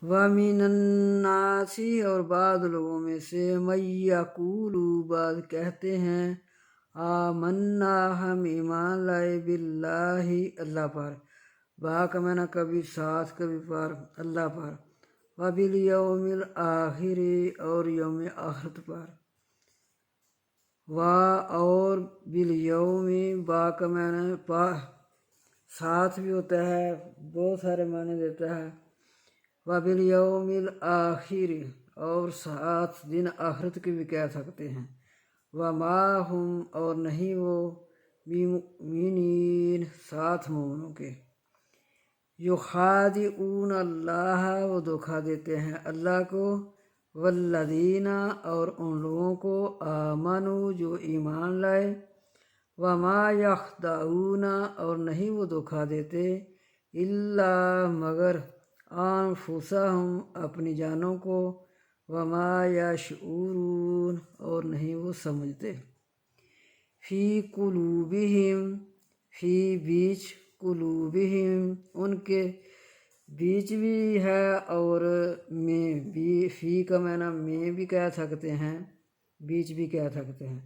وَمِنَ النَّاسِ اور بعض لوگوں میں سے مَن یقول بعض کہتے ہیں آمنا ہم ایمان لائے باللہ اللہ پر، با کا معنی کبھی ساتھ کبھی پر اللہ پر، وبالیوم الآخر اور یوم آخرت پر، اور بالیوم با کا معنی ساتھ بھی ہوتا ہے، بہت سارے معنی دیتا ہے، وبالیوم الآخر اور ساتھ دن آخرت کے بھی کہہ سکتے ہیں، وما ہم اور نہیں وہ بمؤمنین ساتھ مومنوں کے، یخادعون اللہ وہ دھوکا دیتے ہیں اللہ کو، والذین اور ان لوگوں کو آمنوا جو ایمان لائے، وما یخدعون اور نہیں وہ دھوکا دیتے الا مگر انفسہم اپنی جانوں کو، وما یشعرون اور نہیں وہ سمجھتے، فی قلوبہم فی بیچ قلوبہم ان کے بیچ بھی ہے اور میں بھی، فی کا معنی میں بھی کہہ سکتے ہیں، بیچ بھی کہہ سکتے ہیں،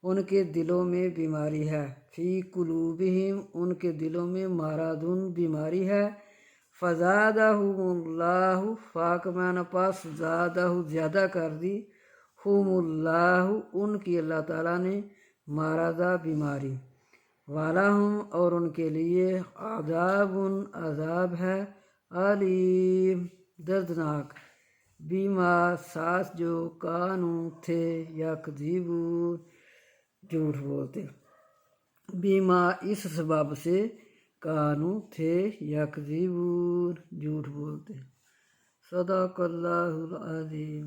ان کے دلوں میں بیماری ہے، فی قلوبہم ان کے دلوں میں مرض بیماری ہے، فزادہم اللہ فا کا معنی پس زادہ زیادہ کر دی، ہم اللہ ان کی اللہ تعالیٰ نے مرض بیماری، وَلَهُمْ اور ان کے لیے عذاب عذاب ہے، علیم دردناک، بیما ساتھ جو کانوا تھے یکذبون جھوٹ بولتے، بیما اس سبب سے کانوا تھے یکذبون جھوٹ بولتے، صدق اللہ العظیم۔